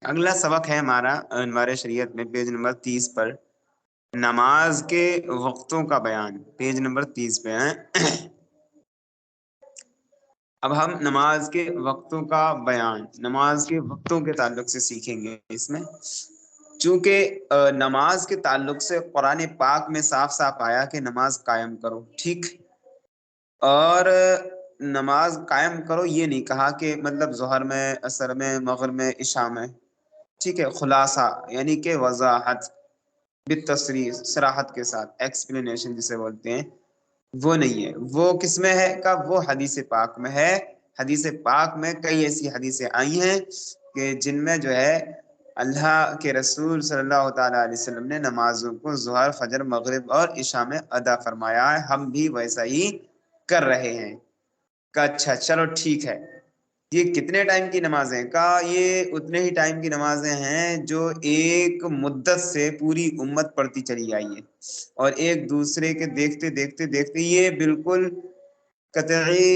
اگلا سبق ہے ہمارا انوار شریعت میں پیج نمبر 30 پر نماز کے وقتوں کا بیان، پیج نمبر 30 پہ ہیں۔ اب ہم نماز کے وقتوں کا بیان نماز کے وقتوں کے تعلق سے سیکھیں گے اس میں، چونکہ نماز کے تعلق سے قرآن پاک میں صاف صاف آیا کہ نماز قائم کرو، ٹھیک، اور نماز قائم کرو یہ نہیں کہا کہ مطلب ظہر میں، عصر میں، مغرب میں، عشاء میں، ٹھیک ہے، خلاصہ یعنی کہ وضاحت بالتصریح، صراحت کے ساتھ، ایکسپلینیشن جسے بولتے ہیں، وہ نہیں ہے۔ وہ کس میں ہے کا وہ حدیث پاک میں ہے۔ حدیث پاک میں کئی ایسی حدیثیں آئی ہیں کہ جن میں جو ہے اللہ کے رسول صلی اللہ تعالیٰ علیہ وسلم نے نمازوں کو ظہر، فجر، مغرب اور عشاء میں ادا فرمایا ہے، ہم بھی ویسا ہی کر رہے ہیں۔ کہ اچھا چلو ٹھیک ہے، یہ کتنے ٹائم کی نمازیں؟ کا یہ اتنے ہی ٹائم کی نمازیں ہیں جو ایک مدت سے پوری امت پڑھتی چلی آئی ہے، اور ایک دوسرے کے دیکھتے دیکھتے دیکھتے یہ بالکل قطعی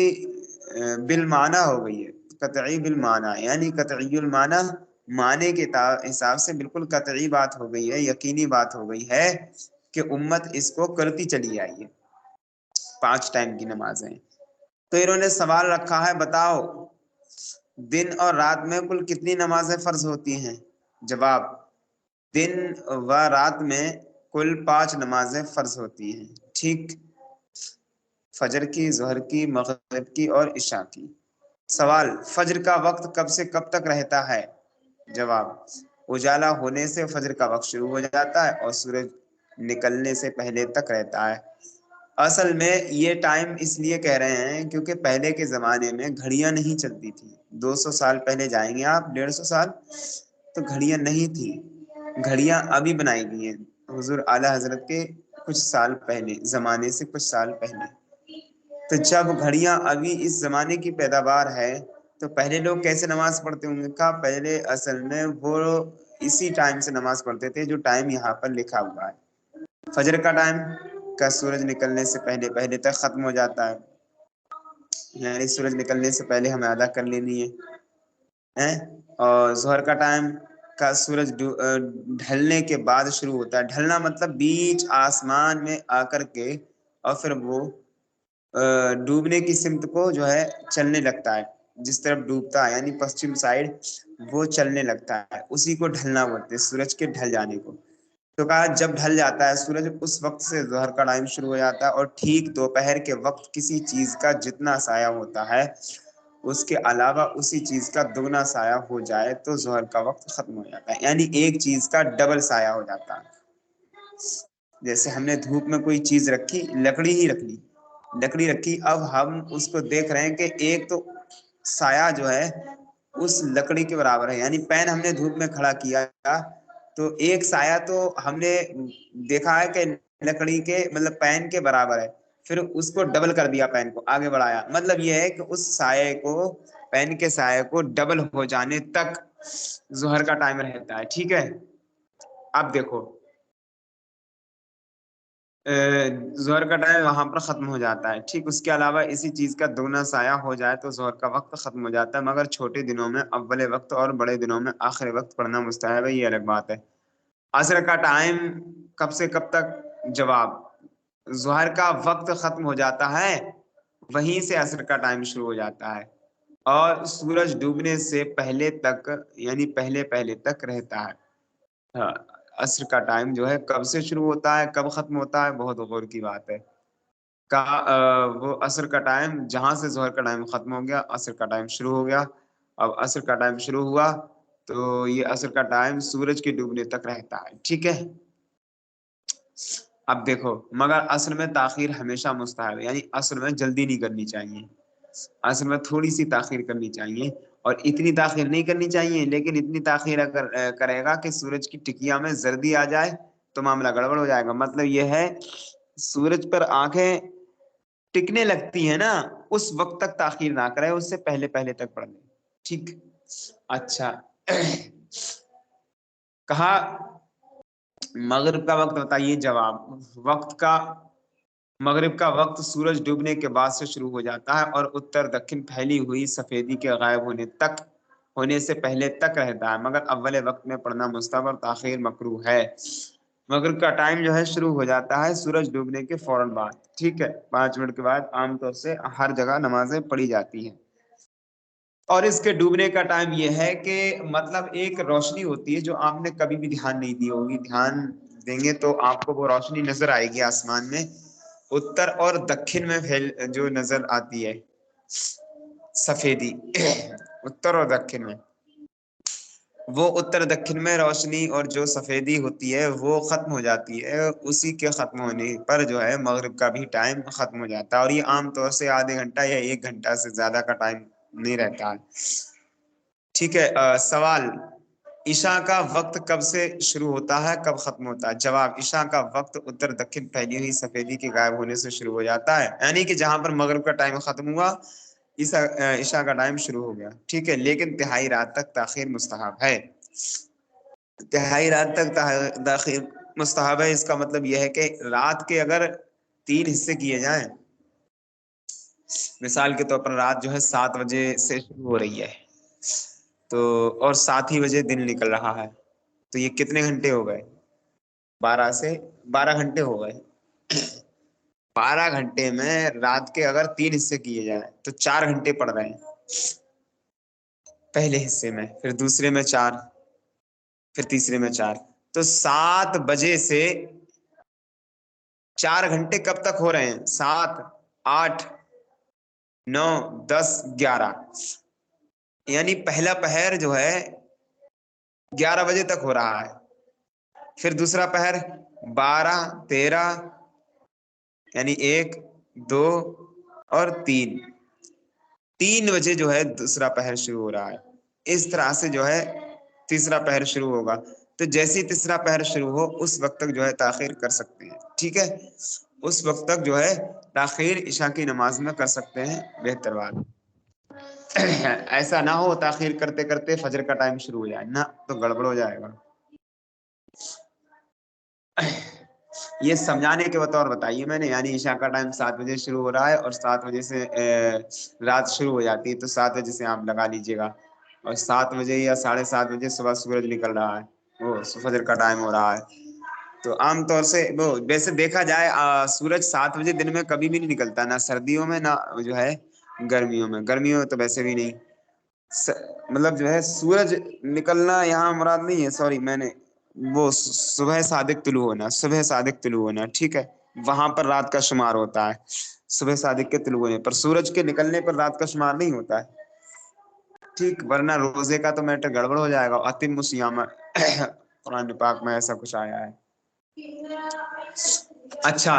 بالمعنی ہو گئی ہے۔ قطعی بالمعنی یعنی قطعی المعنی، معنی کے حساب سے بالکل قطعی بات ہو گئی ہے، یقینی بات ہو گئی ہے کہ امت اس کو کرتی چلی آئی ہے، 5 ٹائم کی نمازیں۔ تو انہوں نے سوال رکھا ہے، بتاؤ دن اور رات میں کل کتنی نمازیں فرض ہوتی ہیں؟ جواب، دن و رات میں کل 5 نمازیں فرض ہوتی ہیں، ٹھیک، فجر کی، ظہر کی، مغرب کی اور عشاء کی۔ سوال، فجر کا وقت کب سے کب تک رہتا ہے؟ جواب، اجالا ہونے سے فجر کا وقت شروع ہو جاتا ہے اور سورج نکلنے سے پہلے تک رہتا ہے۔ اصل میں یہ ٹائم اس لیے کہہ رہے ہیں کیونکہ پہلے کے زمانے میں گھڑیاں نہیں چلتی تھی۔ 200 سال پہلے جائیں گے آپ، 150 سال، تو گھڑیاں نہیں تھی، گھڑیاں ابھی بنائی گئی ہیں حضور اعلی حضرت کے کچھ سال پہلے، زمانے سے کچھ سال پہلے۔ تو جب گھڑیاں ابھی اس زمانے کی پیداوار ہے تو پہلے لوگ کیسے نماز پڑھتے ہوں گے؟ کہا پہلے اصل میں وہ اسی ٹائم سے نماز پڑھتے تھے جو ٹائم یہاں پر لکھا ہوا ہے۔ فجر کا ٹائم کا سورج نکلنے سے پہلے پہلے تک ختم ہو جاتا ہے، یعنی سورج نکلنے سے پہلے ہمیں ادا کر لینی ہے۔ اور ظہر کا ٹائم کا سورج ڈھلنے کے بعد شروع ہوتا ہے۔ ڈھلنا مطلب بیچ آسمان میں آ کر کے اور پھر وہ ڈوبنے کی سمت کو جو ہے چلنے لگتا ہے، جس طرف ڈوبتا ہے یعنی پشچم سائڈ وہ چلنے لگتا ہے، اسی کو ڈھلنا بولتے ہیں، سورج کے ڈھل جانے کو۔ تو کہا جب ڈھل جاتا ہے سورج اس وقت سے ظہر کا ٹائم شروع ہو جاتا ہے، اور ٹھیک دوپہر کے وقت کسی چیز کا جتنا سایہ ہوتا ہے اس کے علاوہ اسی چیز کا دگنا سایہ ہو جائے تو ظہر کا وقت ختم ہو جاتا ہے، یعنی ایک چیز کا ڈبل سایہ ہو جاتا ہے۔ جیسے ہم نے دھوپ میں کوئی چیز رکھی، لکڑی رکھی، اب ہم اس کو دیکھ رہے ہیں کہ ایک تو سایہ جو ہے اس لکڑی کے برابر ہے، یعنی پین ہم نے دھوپ میں کھڑا کیا تو ایک سایہ تو ہم نے دیکھا ہے کہ لکڑی کے مطلب پین کے برابر ہے، پھر اس کو ڈبل کر دیا، پین کو آگے بڑھایا، مطلب یہ ہے کہ اس سائے کو، پین کے سائے کو ڈبل ہو جانے تک ظہر کا ٹائم رہتا ہے، ٹھیک ہے۔ اب دیکھو ظہر کا ٹائم وہاں پر ختم ہو جاتا ہے، ٹھیک، اس کے علاوہ اسی چیز کا دگنا سایہ ہو جائے تو ظہر کا وقت ختم ہو جاتا ہے، مگر چھوٹے دنوں میں اول وقت اور بڑے دنوں میں آخر وقت پڑھنا مستحب ہے، یہ الگ بات ہے۔ عصر کا ٹائم کب سے کب تک؟ جواب، ظہر کا وقت ختم ہو جاتا ہے وہیں سے عصر کا ٹائم شروع ہو جاتا ہے اور سورج ڈوبنے سے پہلے تک یعنی پہلے تک رہتا ہے۔ عصر کا ٹائم جو ہے کب سے شروع ہوتا ہے کب ختم ہوتا ہے بہت غور کی بات ہے۔ وہ عصر کا ٹائم جہاں سے ظہر کا ٹائم ختم ہو گیا عصر کا ٹائم شروع ہو گیا، اب عصر کا ٹائم شروع ہوا تو یہ عصر کا ٹائم سورج کے ڈوبنے تک رہتا ہے، ٹھیک ہے۔ اب دیکھو مگر عصر میں تاخیر ہمیشہ مستحب ہے، یعنی عصر میں جلدی نہیں کرنی چاہیے، عصر میں تھوڑی سی تاخیر کرنی چاہیے، اور اتنی تاخیر نہیں کرنی چاہیے، لیکن اتنی تاخیر اگر کرے گا کہ سورج کی ٹکیا میں زردی آ جائے تو معاملہ گڑبڑ ہو جائے گا۔ مطلب یہ ہے سورج پر آنکھیں ٹکنے لگتی ہیں نا، اس وقت تک تاخیر نہ کرے، اس سے پہلے تک پڑھ لیں، ٹھیک۔ اچھا کہا مغرب کا وقت بتائیے؟ جواب، مغرب کا وقت سورج ڈوبنے کے بعد سے شروع ہو جاتا ہے اور اتر دکن پھیلی ہوئی سفیدی کے غائب ہونے تک ہونے سے پہلے تک رہتا ہے، مگر اول وقت میں پڑھنا مستحب اور تاخیر مکروہ ہے۔ مغرب کا ٹائم جو ہے شروع ہو جاتا ہے سورج ڈوبنے کے فوراً بعد، ٹھیک ہے، 5 منٹ کے بعد عام طور سے ہر جگہ نمازیں پڑھی جاتی ہیں۔ اور اس کے ڈوبنے کا ٹائم یہ ہے کہ مطلب ایک روشنی ہوتی ہے جو آپ نے کبھی بھی دھیان نہیں دی ہوگی، دھیان دیں گے تو آپ کو وہ روشنی نظر آئے گی آسمان میں، اتر اور دکن میں جو نظر آتی ہے سفیدی اتر اور دکن میں، وہ اتر دکن میں روشنی اور جو سفیدی ہوتی ہے وہ ختم ہو جاتی ہے، اسی کے ختم ہونے پر جو ہے مغرب کا بھی ٹائم ختم ہو جاتا ہے، اور یہ عام طور سے آدھے گھنٹہ یا 1 گھنٹہ سے زیادہ کا ٹائم نہیں رہتا ہے، ٹھیک ہے۔ سوال، عشاء کا وقت کب سے شروع ہوتا ہے کب ختم ہوتا ہے؟ جواب، عشاء کا وقت اتر دکن پھیلی ہوئی سفیدی کے غائب ہونے سے شروع ہو جاتا ہے، یعنی کہ جہاں پر مغرب کا ٹائم ختم ہوا عشاء کا ٹائم شروع ہو گیا، ٹھیک ہے، لیکن تہائی رات تک تاخیر مستحب ہے۔ تہائی رات تک تاخیر مستحب ہے، اس کا مطلب یہ ہے کہ رات کے اگر 3 حصے کیے جائیں، مثال کے طور پر رات جو ہے 7 بجے سے شروع ہو رہی ہے تو اور 7 ہی بجے دن نکل رہا ہے، تو یہ کتنے گھنٹے ہو گئے؟ 12 گھنٹے ہو گئے۔ 12 گھنٹے میں رات کے اگر 3 حصے کیے جائیں تو 4 گھنٹے پڑ رہے ہیں پہلے حصے میں، پھر دوسرے میں 4، پھر تیسرے میں 4، تو 7 بجے سے 4 گھنٹے کب تک ہو رہے ہیں؟ 7، 8، 9، 10، 11، یعنی پہلا پہر جو ہے 11 بجے تک ہو رہا ہے، پھر دوسرا پہر 12، 13، یعنی 1، 2 اور 3 بجے جو ہے دوسرا پہر شروع ہو رہا ہے، اس طرح سے جو ہے تیسرا پہر شروع ہوگا، تو جیسے ہی تیسرا پہر شروع ہو اس وقت تک جو ہے تاخیر کر سکتے ہیں، ٹھیک ہے، اس وقت تک جو ہے تاخیر عشاء کی نماز میں کر سکتے ہیں، بہتر بات۔ ایسا نہ ہو تاخیر کرتے کرتے فجر کا ٹائم شروع ہو جائے، نہ تو گڑبڑ ہو جائے گا۔ یہ سمجھانے کے بطور بتائیے میں نے، یعنی عشاء کا ٹائم 7 بجے شروع ہو رہا ہے اور 7 بجے سے رات شروع ہو جاتی ہے، تو 7 بجے سے آپ لگا لیجئے گا، اور 7 بجے یا 7:30 بجے صبح سورج نکل رہا ہے، وہ فجر کا ٹائم ہو رہا ہے، تو عام طور سے وہ ویسے دیکھا جائے سورج 7 بجے دن میں کبھی بھی نہیں نکلتا، نہ سردیوں میں نہ جو ہے گرمیوں میں، گرمیوں میں تو ویسے بھی نہیں، مطلب جو ہے سورج نکلنا یہاں مراد نہیں ہے، سوری میں نے وہ صبح صادق طلوع ہونا، صبح صادق طلوع ہونا، ٹھیک ہے، وہاں پر رات کا شمار ہوتا ہے، صبح صادق کے طلوع ہونے پر، سورج کے نکلنے پر رات کا شمار نہیں ہوتا ہے، ٹھیک، ورنہ روزے کا تو میٹر گڑبڑ ہو جائے گا، اتم الصیام قرآن پاک میں ایسا کچھ آیا ہے۔ اچھا،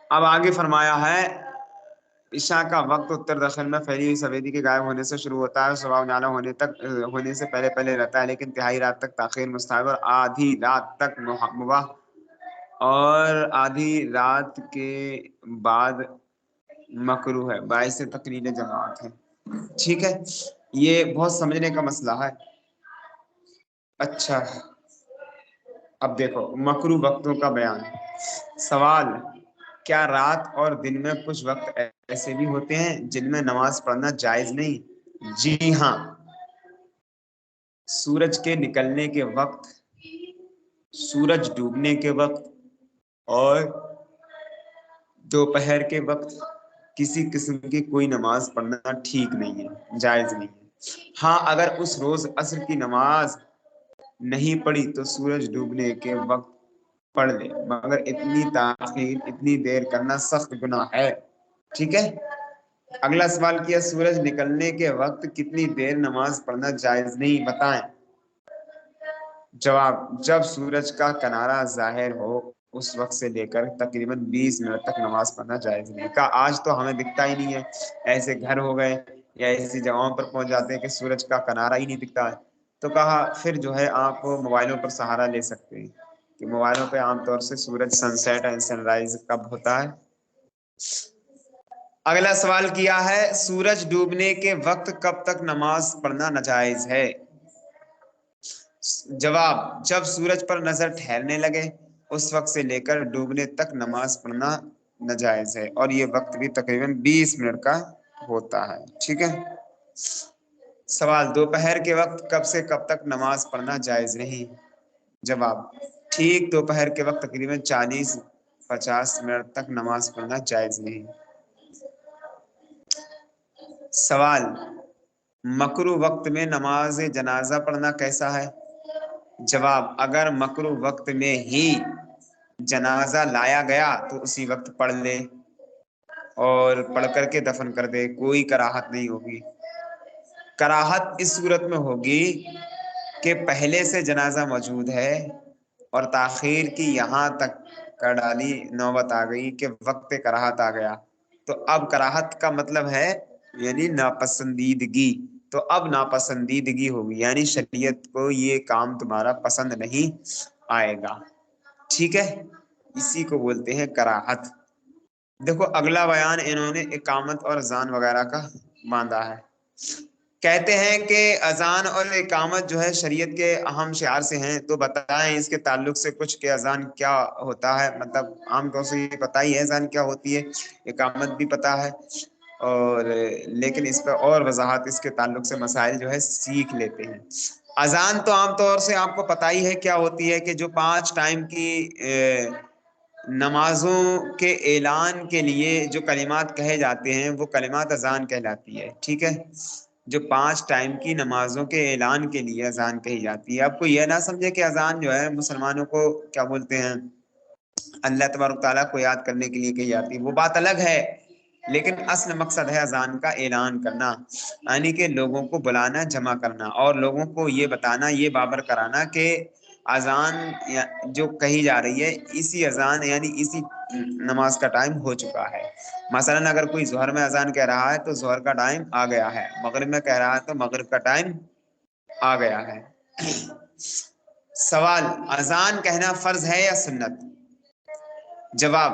اب آگے فرمایا ہے عشاء کا وقت اتر دکن میں پھیلی ہوئی سفیدی کے غائب ہونے سے شروع ہوتا ہے، صبح اجالا ہونے سے پہلے پہلے رہتا ہے، لیکن تہائی رات تک تاخیر مستحب اور آدھی رات تک مباح، اور آدھی رات کے بعد مکروہ ہے، باعث تقلیل جماعت ہے، ٹھیک ہے، یہ بہت سمجھنے کا مسئلہ ہے۔ اچھا، اب دیکھو مکروہ وقتوں کا بیان۔ سوال، کیا رات اور دن میں کچھ وقت ایسے بھی ہوتے ہیں جن میں نماز پڑھنا جائز نہیں؟ جی ہاں، سورج کے نکلنے کے وقت، سورج ڈوبنے کے وقت اور دوپہر کے وقت کسی قسم کی کوئی نماز پڑھنا ٹھیک نہیں ہے، جائز نہیں ہے۔ ہاں، اگر اس روز عصر کی نماز نہیں پڑھی تو سورج ڈوبنے کے وقت پڑھ لے، مگر اتنی تاخیر، اتنی دیر کرنا سخت گناہ ہے، ٹھیک ہے۔ اگلا سوال کیا، سورج نکلنے کے وقت کتنی دیر نماز پڑھنا جائز نہیں، بتائیں؟ جواب، جب سورج کا کنارہ ظاہر ہو اس وقت سے لے کر تقریباً 20 منٹ تک نماز پڑھنا جائز نہیں۔ کہا آج تو ہمیں دکھتا ہی نہیں ہے، ایسے گھر ہو گئے یا ایسی جگہوں پر پہنچ جاتے ہیں کہ سورج کا کنارہ ہی نہیں دکھتا ہے، تو کہا پھر جو ہے آپ موبائلوں پر سہارا لے سکتے ہیں کہ موبائلوں پہ عام طور سے سورج سن سیٹ اینڈ سن رائز کب ہوتا ہے۔ اگلا سوال کیا ہے، سورج ڈوبنے کے وقت کب تک نماز پڑھنا ناجائز ہے؟ جواب، جب سورج پر نظر ٹھہرنے لگے اس وقت سے لے کر ڈوبنے تک نماز پڑھنا ناجائز ہے، اور یہ وقت بھی تقریباً 20 منٹ کا ہوتا ہے، ٹھیک ہے۔ سوال، دوپہر کے وقت کب سے کب تک نماز پڑھنا جائز نہیں؟ جواب، ٹھیک دوپہر کے وقت تقریباً 40-50 منٹ تک نماز پڑھنا جائز نہیں۔ سوال، مکروہ وقت میں نماز جنازہ پڑھنا کیسا ہے؟ جواب، اگر مکروہ وقت میں ہی جنازہ لایا گیا تو اسی وقت پڑھ لے اور پڑھ کر کے دفن کر دے، کوئی کراہت نہیں ہوگی۔ کراہت اس صورت میں ہوگی کہ پہلے سے جنازہ موجود ہے اور تاخیر کی یہاں تک کر ڈالی، نوبت آ گئی کہ وقت کراہت آ گیا، تو اب کراہت کا مطلب ہے یعنی ناپسندیدگی، تو اب ناپسندیدگی ہوگی، یعنی شریعت کو یہ کام تمہارا پسند نہیں آئے گا، ٹھیک ہے، اسی کو بولتے ہیں کراہت۔ دیکھو اگلا بیان انہوں نے اقامت اور اذان وغیرہ کا باندھا ہے۔ کہتے ہیں کہ اذان اور اقامت جو ہے شریعت کے اہم شعار سے ہیں، تو بتائیں اس کے تعلق سے کچھ کہ اذان کیا ہوتا ہے، مطلب عام طور سے یہ پتہ ہی ہے اذان کیا ہوتی ہے، اقامت بھی پتہ ہے، اور لیکن اس پر اور وضاحت اس کے تعلق سے مسائل جو ہے سیکھ لیتے ہیں۔ اذان تو عام طور سے آپ کو پتہ ہی ہے کیا ہوتی ہے، کہ جو 5 ٹائم کی نمازوں کے اعلان کے لیے جو کلمات کہے جاتے ہیں وہ کلمات اذان کہلاتی ہے، ٹھیک ہے، جو 5 ٹائم کی نمازوں کے اعلان کے لیے اذان کہی جاتی ہے۔ اب کوئی یہ نہ سمجھے کہ اذان جو ہے مسلمانوں کو کیا بولتے ہیں اللہ تبارک تعالیٰ کو یاد کرنے کے لیے کہی جاتی ہے، وہ بات الگ ہے، لیکن اصل مقصد ہے اذان کا اعلان کرنا، یعنی کہ لوگوں کو بلانا، جمع کرنا اور لوگوں کو یہ بتانا، یہ بابر کرانا کہ اذان جو کہی جا رہی ہے اسی اذان یعنی اسی نماز کا ٹائم ہو چکا ہے۔ مثلا اگر کوئی ظہر میں اذان کہہ رہا ہے تو ظہر کا ٹائم آ گیا ہے، مغرب میں کہہ رہا ہے تو مغرب کا ٹائم آ گیا ہے۔ سوال، اذان کہنا فرض ہے یا سنت؟ جواب،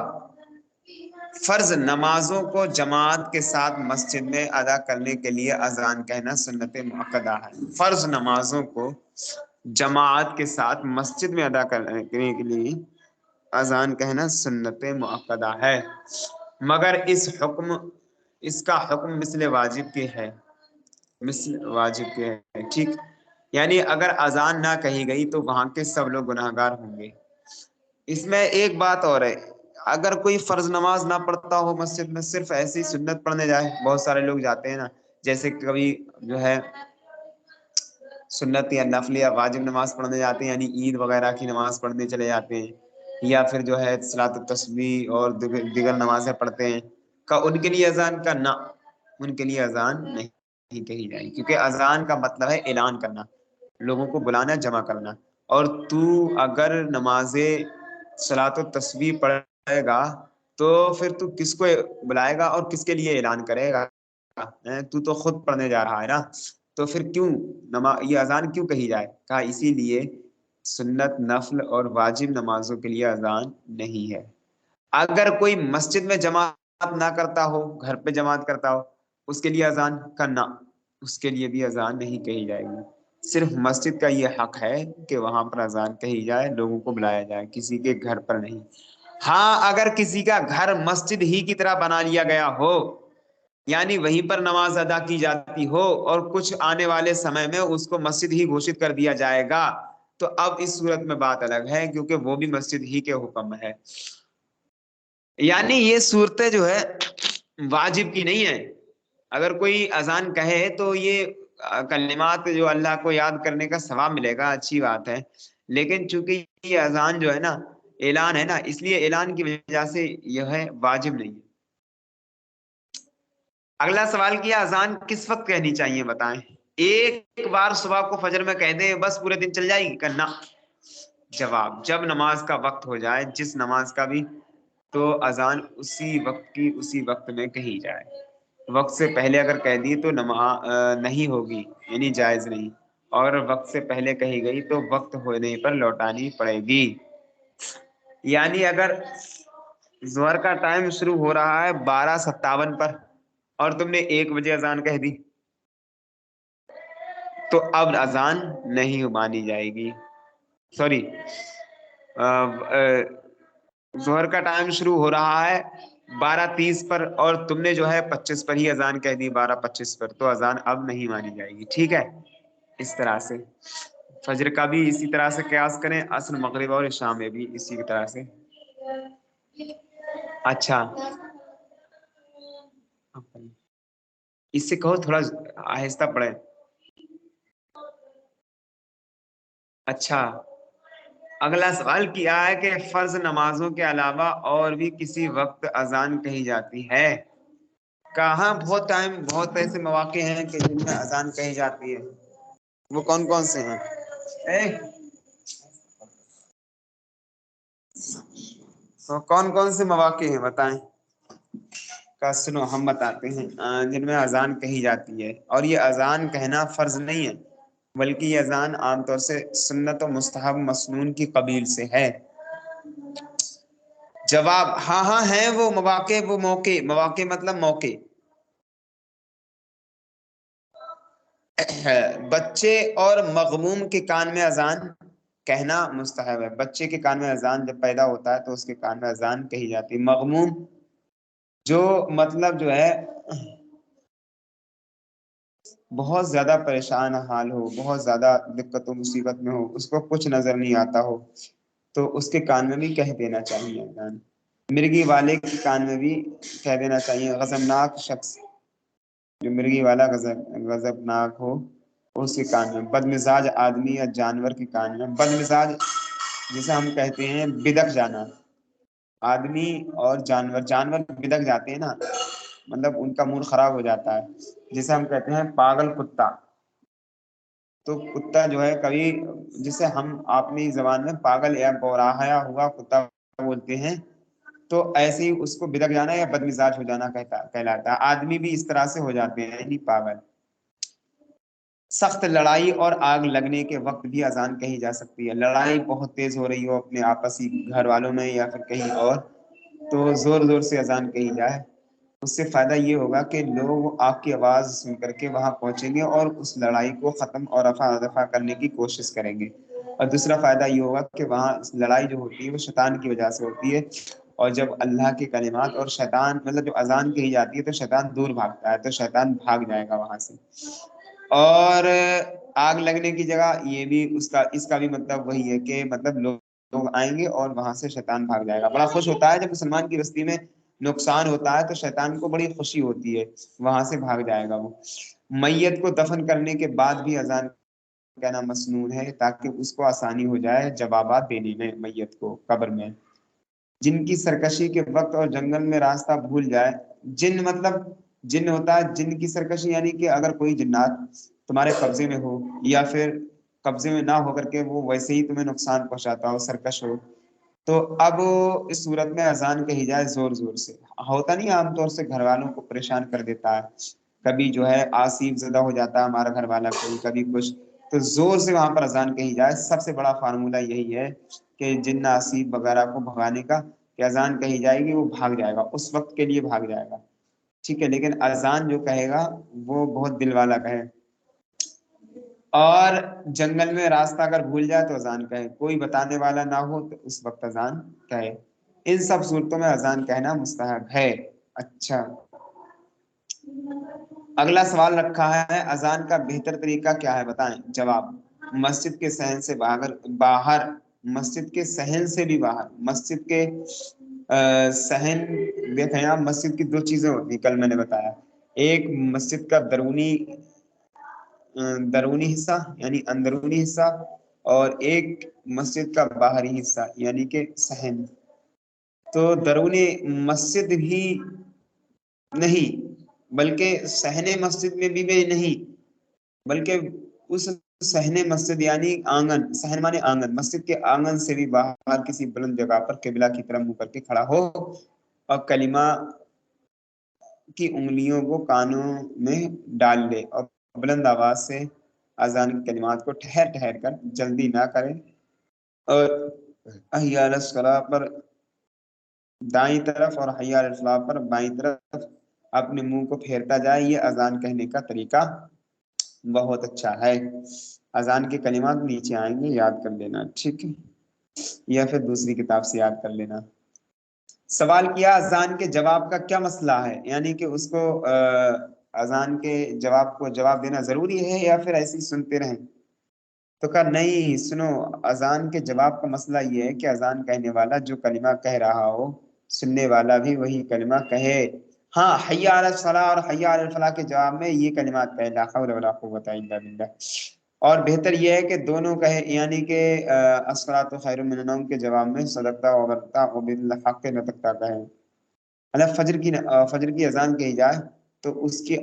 فرض نمازوں کو جماعت کے ساتھ مسجد میں ادا کرنے کے لیے اذان کہنا سنت مؤکدہ ہے۔ فرض نمازوں کو جماعت کے ساتھ مسجد میں ادا کرنے کے لیے اذان کہنا سنت مؤکدہ ہے، مگر اس کا حکم مثل واجب کے ہے، مثل واجب کے ہے، ٹھیک، یعنی اگر اذان نہ کہی گئی تو وہاں کے سب لوگ گناہگار ہوں گے۔ اس میں ایک بات اور ہے، اگر کوئی فرض نماز نہ پڑھتا ہو مسجد میں، صرف ایسی سنت پڑھنے جائے، بہت سارے لوگ جاتے ہیں نا، جیسے کبھی جو ہے سنت یا نفل یا واجب نماز پڑھنے جاتے ہیں، یعنی عید وغیرہ کی نماز پڑھنے چلے جاتے ہیں، یا پھر جو ہے صلاۃ التسبیح اور دیگر نمازیں پڑھتے ہیں، ان کے لیے اذان کا نہ، ان کے لیے اذان نہیں کہی جائے، کیونکہ اذان کا مطلب ہے اعلان کرنا، لوگوں کو بلانا، جمع کرنا، اور تو اگر نماز صلاۃ التسبیح پڑھے گا تو پھر تو کس کو بلائے گا اور کس کے لیے اعلان کرے گا؟ تو خود پڑھنے جا رہا ہے نا، تو پھر کیوں یہ اذان کیوں کہی جائے؟ کہا اسی لیے سنت، نفل اور واجب نمازوں کے لیے اذان نہیں ہے۔ اگر کوئی مسجد میں جماعت نہ کرتا ہو، گھر پہ جماعت کرتا ہو، اس کے لیے اذان کرنا، اس کے لیے بھی اذان نہیں کہی جائے گی۔ صرف مسجد کا یہ حق ہے کہ وہاں پر اذان کہی جائے، لوگوں کو بلایا جائے، کسی کے گھر پر نہیں۔ ہاں اگر کسی کا گھر مسجد ہی کی طرح بنا لیا گیا ہو، یعنی وہیں پر نماز ادا کی جاتی ہو اور کچھ آنے والے سمے میں اس کو مسجد ہی گھوشت کر دیا جائے گا، تو اب اس صورت میں بات الگ ہے، کیونکہ وہ بھی مسجد ہی کے حکم ہے، یعنی یہ صورتیں جو ہے واجب کی نہیں ہے۔ اگر کوئی اذان کہے تو یہ کلمات جو اللہ کو یاد کرنے کا ثواب ملے گا، اچھی بات ہے، لیکن چونکہ یہ اذان جو ہے نا اعلان ہے نا، اس لیے اعلان کی وجہ سے یہ ہے واجب نہیں ہے۔ اگلا سوال کیا، اذان کس وقت کہنی چاہیے بتائیں؟ ایک بار صبح کو فجر میں کہہ دیں بس پورے دن چل جائے گی کرنا؟ جواب، جب نماز کا وقت ہو جائے، جس نماز کا بھی، تو اذان اسی وقت کی اسی وقت میں کہی جائے، وقت سے پہلے اگر کہہ دی تو نہیں ہوگی، یعنی جائز نہیں، اور وقت سے پہلے کہی گئی تو وقت ہونے پر لوٹانی پڑے گی۔ یعنی اگر ظہر کا ٹائم شروع ہو رہا ہے 12:57 پر اور تم نے 1 بجے اذان کہہ دی تو اب اذان نہیں مانی جائے گی، سوری ظہر کا ٹائم شروع ہو رہا ہے 12:30 پر، اور تم نے جو ہے 25 پر ہی اذان کہہ دی، 12:25 پر، تو اذان اب نہیں مانی جائے گی، ٹھیک ہے؟ اس طرح سے فجر کا بھی اسی طرح سے قیاس کریں، عصر مغرب اور عشاء میں بھی اسی کی طرح سے۔ اچھا اس سے کہو تھوڑا آہستہ پڑھے۔ اچھا اگلا سوال کیا ہے کہ فرض نمازوں کے علاوہ اور بھی کسی وقت اذان کہی جاتی ہے؟ کہاں بہت بہت ایسے مواقع ہیں کہ جن میں اذان کہی جاتی ہے، وہ کون کون سے ہیں؟ تو کون کون سے مواقع ہیں بتائیں؟ کا سنو ہم بتاتے ہیں جن میں اذان کہی جاتی ہے، اور یہ اذان کہنا فرض نہیں ہے، بلکہ یہ اذان عام طور سے سنت و مستحب مسنون کی قبیل سے ہے۔ جواب ہاں ہاں ہیں وہ مواقع، وہ موقع، مواقع مطلب موقع۔ بچے اور مغموم کے کان میں اذان کہنا مستحب ہے۔ بچے کے کان میں اذان جب پیدا ہوتا ہے تو اس کے کان میں اذان کہی جاتی ہے۔ مغموم جو مطلب جو ہے بہت زیادہ پریشان حال ہو، بہت زیادہ دقت و مصیبت میں ہو، اس کو کچھ نظر نہیں آتا ہو، تو اس کے کان میں بھی کہہ دینا چاہیے اذان۔ مرغی والے کے کان میں بھی کہہ دینا چاہیے۔ غضبناک شخص جو مرغی والا غضبناک ہو اس کے کان میں۔ بد مزاج آدمی یا جانور کے کان میں۔ بد مزاج جسے ہم کہتے ہیں بدک جانا، آدمی اور جانور بدک جاتے ہیں نا، مطلب ان کا موڈ خراب ہو جاتا ہے، جسے ہم کہتے ہیں پاگل کتا۔ تو کتا جو ہے کبھی، جسے ہم اپنی زبان میں پاگل یا بوراہیا ہوا کتا بولتے ہیں، تو ایسے ہی اس کو بدک جانا یا بد مزاج ہو جانا کہلاتا ہے۔ آدمی بھی اس طرح سے ہو جاتے ہیں، یعنی پاگل۔ سخت لڑائی اور آگ لگنے کے وقت بھی اذان کہی جا سکتی ہے۔ لڑائی بہت تیز ہو رہی ہو اپنے آپسی گھر والوں میں یا پھر کہیں اور، تو زور زور سے اذان کہی جائے، اس سے فائدہ یہ ہوگا کہ لوگ آپ کی آواز سن کر کے وہاں پہنچیں گے اور اس لڑائی کو ختم اور رفع دفع کرنے کی کوشش کریں گے۔ اور دوسرا فائدہ یہ ہوگا کہ وہاں لڑائی جو ہوتی ہے وہ شیطان کی وجہ سے ہوتی ہے، اور جب اللہ کے کلمات اور شیطان مطلب جو اذان کہی جاتی ہے تو شیطان دور بھاگتا ہے، تو شیطان بھاگ جائے گا وہاں سے۔ اور آگ لگنے کی جگہ یہ بھی اس کا بھی مطلب وہی ہے کہ مطلب لوگ آئیں گے اور وہاں سے شیطان بھاگ جائے گا۔ بڑا خوش ہوتا ہے جب مسلمان کی بستی میں نقصان ہوتا ہے، تو شیطان کو بڑی خوشی ہوتی ہے، وہاں سے بھاگ جائے گا وہ۔ میت کو دفن کرنے کے بعد بھی اذان کہنا مسنون ہے، تاکہ اس کو آسانی ہو جائے جوابات دینے میں میت کو قبر میں۔ جن کی سرکشی کے وقت اور جنگل میں راستہ بھول جائے، جن مطلب جن ہوتا ہے جن کی سرکشی، یعنی کہ اگر کوئی جنات تمہارے قبضے میں ہو یا پھر قبضے میں نہ ہو کر کے وہ ویسے ہی تمہیں نقصان پہنچاتا ہو، سرکش ہو، تو اب اس صورت میں اذان کہی جائے زور زور سے۔ ہوتا نہیں عام طور سے گھر والوں کو پریشان کر دیتا ہے، کبھی جو ہے آصیب زدہ ہو جاتا ہے ہمارا گھر والا کوئی، کبھی کچھ، تو زور سے وہاں پر اذان کہی جائے۔ سب سے بڑا فارمولہ یہی ہے کہ جن آصیب وغیرہ کو بھگانے کا، کہ اذان کہی جائے گی وہ بھاگ جائے گا، اس وقت کے لیے بھاگ جائے گا، ٹھیک ہے؟ لیکن اذان جو کہے گا وہ بہت دل والا کہے۔ اور جنگل میں راستہ اگر بھول جائے تو اذان کہے، کوئی بتانے والا نہ ہو تو اس وقت اذان کہے۔ ان سب صورتوں میں اذان کہنا مستحب ہے۔ اچھا اگلا سوال رکھا ہے، اذان کا بہتر طریقہ کیا ہے بتائیں؟ جواب مسجد کے صحن سے باہر، مسجد کے صحن سے بھی باہر، مسجد کے صحن دیکھیں آپ، مسجد کی دو چیزیں ہوتی ہیں، کل میں نے بتایا، ایک مسجد کا درونی حصہ یعنی اندرونی حصہ، اور ایک مسجد کا باہری حصہ یعنی کہ صحن۔ تو درونی مسجد بھی نہیں، بلکہ صحن مسجد میں بھی نہیں، بلکہ اس صحن مسجد یعنی آنگن، صحن مانے آنگن، مسجد کے آنگن سے بھی باہر کسی بلند جگہ پر قبلہ کی طرف منہ کر کے کھڑا ہو اور کلمہ کی انگلیوں کو کانوں میں ڈال لے اور بلند آواز سے اذان کی کلمات کو ٹھہر ٹھہر کر، جلدی نہ کرے، اور حی علی الصلاۃ پر دائیں طرف اور حی علی الفلاح پر بائیں طرف اپنے منہ کو پھیرتا جائے۔ یہ اذان کہنے کا طریقہ بہت اچھا ہے۔ اذان کے کلمات نیچے آئیں گے، یاد کر لینا، ٹھیک ہے؟ یا پھر دوسری کتاب سے یاد کر لینا۔ سوال کیا اذان کے جواب کا کیا مسئلہ ہے، یعنی کہ اس کو اذان کے جواب کو جواب دینا ضروری ہے یا پھر ایسے ہی سنتے رہیں؟ تو کہا نہیں، سنو، اذان کے جواب کا مسئلہ یہ ہے کہ اذان کہنے والا جو کلمہ کہہ رہا ہو، سننے والا بھی وہی کلمہ کہے۔ ہاں، حی علی الصلاۃ اور حی علی الفلاح کے جواب میں یہ کلمات کہے، لا حول ولا قوت الا باللہ، اور بہتر یہ ہے کہ دونوں کہے، یعنی کہ الصلاۃ خیر من النوم کے جواب میں صدقتا وبرتا وبالحق نطقتا کہے۔ مطلب فجر کی اذان کہی جائے تو اس کی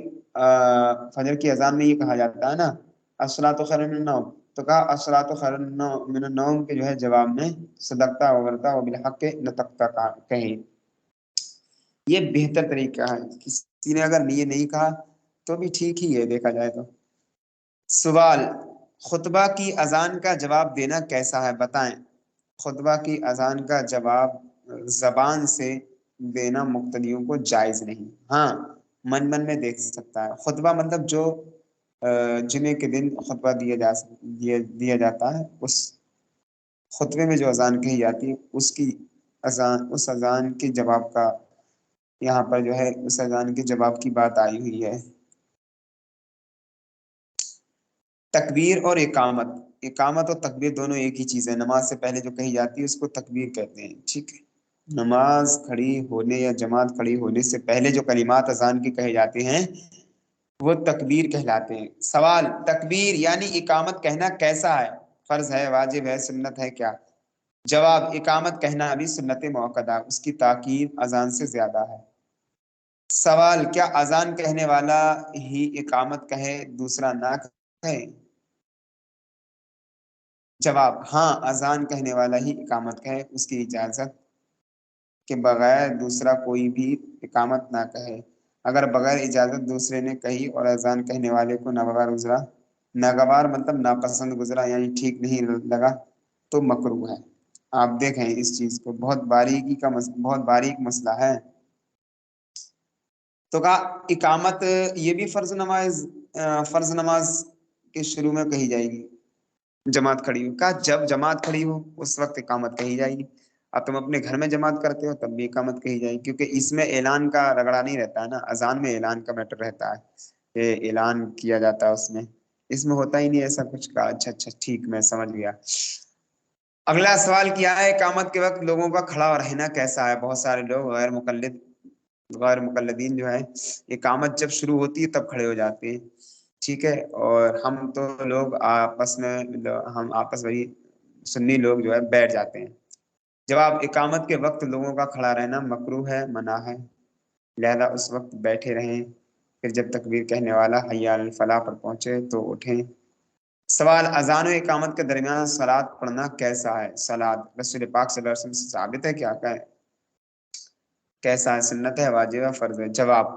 فجر کی اذان میں یہ کہا جاتا ہے نا الصلاۃ خیر من النوم، تو کہا الصلاۃ خیر من النوم کے جو ہے جواب میں صدقتا وبرتا وبالحق نطقتا کہے۔ یہ بہتر طریقہ ہے، کسی نے اگر یہ نہیں کہا تو بھی ٹھیک ہی ہے دیکھا جائے تو۔ سوال، خطبہ کی اذان کا جواب دینا کیسا ہے بتائیں؟ خطبہ کی اذان کا جواب زبان سے دینا مقتدیوں کو جائز نہیں، ہاں من میں دیکھ سکتا ہے۔ خطبہ مطلب جو جمعے کے دن خطبہ دیا جاتا ہے، اس خطبے میں جو اذان کہی جاتی ہے اس اذان کے جواب کا یہاں پر جو ہے اس اذان کے جواب کی بات آئی ہوئی ہے۔ تکبیر اور اقامت اور تکبیر دونوں ایک ہی چیز ہے، نماز سے پہلے جو کہی جاتی ہے اس کو تکبیر کہتے ہیں، ٹھیک ہے؟ نماز کھڑی ہونے یا جماعت کھڑی ہونے سے پہلے جو کلمات اذان کے کہے جاتے ہیں وہ تکبیر کہلاتے ہیں۔ سوال، تکبیر یعنی اقامت کہنا کیسا ہے؟ فرض ہے، واجب ہے، سنت ہے، کیا؟ جواب، اقامت کہنا بھی سنت موقدہ، اس کی تاکید اذان سے زیادہ ہے۔ سوال، کیا اذان کہنے والا ہی اقامت کہے دوسرا نہ کہے؟ جواب، ہاں، اذان کہنے والا ہی اقامت کہے، اس کی اجازت کے بغیر دوسرا کوئی بھی اقامت نہ کہے۔ اگر بغیر اجازت دوسرے نے کہی اور اذان کہنے والے کو ناگوار مطلب ناپسند گزرا، یعنی ٹھیک نہیں لگا، تو مکروہ ہے۔ آپ دیکھیں اس چیز کو، بہت باریک مسئلہ ہے۔ تو کہا اقامت یہ بھی فرض نماز کے شروع میں کہی جائے گی، جماعت کھڑی ہو، کہا جب جماعت کھڑی ہو اس وقت اقامت کہی جائے گی۔ اب تم اپنے گھر میں جماعت کرتے ہو تب بھی اقامت کہی جائے گی، کیونکہ اس میں اعلان کا رگڑا نہیں رہتا ہے نا، اذان میں اعلان کا میٹر رہتا ہے کہ اعلان کیا جاتا ہے، اس میں ہوتا ہی نہیں ایسا کچھ کا۔ اچھا ٹھیک، میں سمجھ گیا۔ اگلا سوال کیا ہے، اقامت کے وقت لوگوں کا کھڑا رہنا کیسا ہے؟ بہت سارے لوگ غیر مقلدین جو ہے اقامت جب شروع ہوتی ہے تب کھڑے ہو جاتے ہیں، ٹھیک ہے، اور ہم تو لوگ آپس میں سنی لوگ جو ہے بیٹھ جاتے ہیں۔ جواب، اقامت کے وقت لوگوں کا کھڑا رہنا مکروہ ہے، منع ہے، لہذا اس وقت بیٹھے رہیں، پھر جب تکبیر کہنے والا حی علی الفلاح پر پہنچے تو اٹھیں۔ سوال، اذان و اقامت کے درمیان صلاۃ پڑھنا کیسا ہے؟ صلاۃ رسول پاک صلی اللہ علیہ وسلم سے ثابت ہے کیا؟ کیسا ہے؟ سنت ہے، واجب ہے، فرض ہے؟ جواب،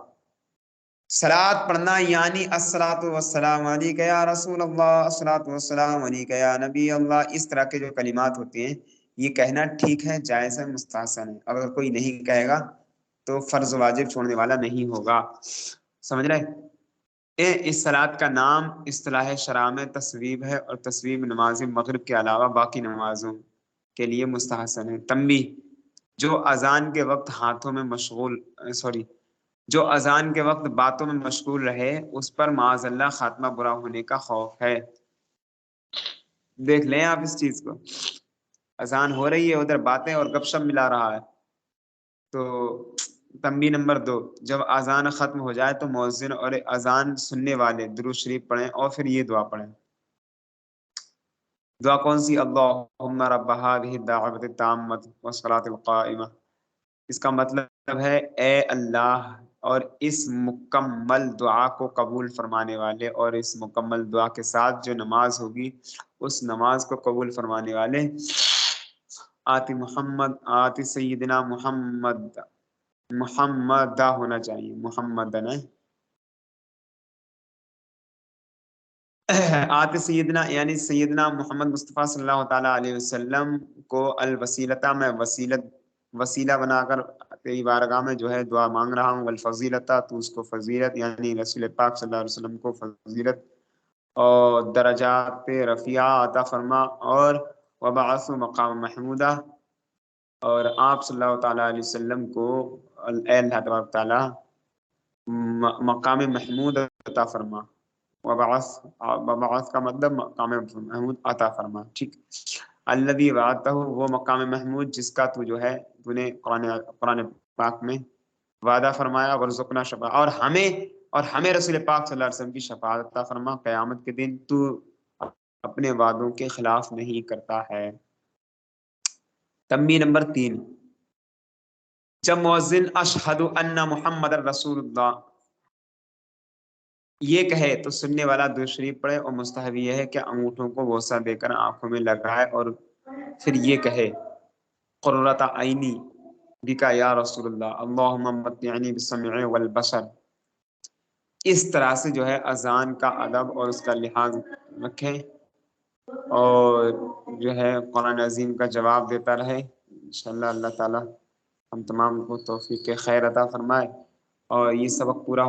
صلاۃ پڑھنا یعنی الصلاۃ والسلام علیک یا رسول اللہ، الصلاۃ والسلام علیک یا نبی اللہ، اس طرح کے جو کلمات ہوتے ہیں یہ کہنا ٹھیک ہے، جائز ہے، مستحسن ہے۔ اگر کوئی نہیں کہے گا تو فرض واجب چھوڑنے والا نہیں ہوگا، سمجھ رہے؟ اس صلاۃ کا نام اصطلاح شرع میں تصویب ہے، اور تصویب نماز مغرب کے علاوہ باقی نمازوں کے لیے مستحسن ہے۔ تنبیہ، جو اذان کے وقت جو اذان کے وقت باتوں میں مشغول رہے اس پر معاذ اللہ خاتمہ برا ہونے کا خوف ہے۔ دیکھ لیں آپ اس چیز کو، اذان ہو رہی ہے ادھر باتیں اور گپ شپ ملا رہا ہے۔ تو تنبیہ نمبر 2، جب اذان ختم ہو جائے تو مؤذن اور اذان سننے والے درود شریف پڑھیں اور پھر یہ دعا پڑھیں۔ دعا کون سی؟ اللہم رب هذه الدعوۃ التامۃ والصلاۃ القائمہ۔ اس کا مطلب ہے اے اللہ، اور اس مکمل دعا کو قبول فرمانے والے، اور اس مکمل دعا کے ساتھ جو نماز ہوگی اس نماز کو قبول فرمانے والے، آتی سیدنا محمد ہونا چاہیے، محمد ہے آت سیدنا، یعنی سیدنا محمد مصطفیٰ صلی اللہ تعالیٰ علیہ وسلم کو الوسیلتہ، میں وسیلہ بنا کر تیری بارگاہ میں جو ہے دعا مانگ رہا ہوں، والفضیلتہ، تو اس کو فضیلت یعنی رسول پاک صلی اللہ علیہ وسلم کو فضیلت اور درجات رفیعہ عطا فرما، اور وبعث مقام محمودہ، اور آپ صلی اللہ تعالیٰ علیہ وسلم کو اے اللہ تبارک تعالیٰ مقام محمود عطا فرما. وبعث کا مطلب مقام محمود عطا فرما. ٹھیک. الذی وعدتہ، وہ مقام محمود جس کا تو جو ہے تو نے قرآن پاک میں وعدہ فرمایا. ورزقنا شفاعت، اور ہمیں رسول پاک صلی اللہ علیہ وسلم کی شفاعت عطا فرما قیامت کے دن. تو اپنے وعدوں کے خلاف نہیں کرتا ہے. تنبیہ نمبر 3، جب مؤذن اشہد ان محمد رسول اللہ یہ کہے تو سننے والا درود شریف پڑھے، اور مستحب یہ ہے کہ انگوٹھوں کو بوسہ دے کر آنکھوں میں لگائے اور پھر یہ کہے قرۃ عینی بکا یا رسول اللہ اللہم متعنی بالسمع والبصر. اس طرح سے جو ہے اذان کا ادب اور اس کا لحاظ رکھیں، اور جو ہے قرآن عظیم کا جواب دیتا رہے. انشاءاللہ اللہ تعالی ہم تمام کو توفیق خیر عطا فرمائے. اور یہ سبق پورا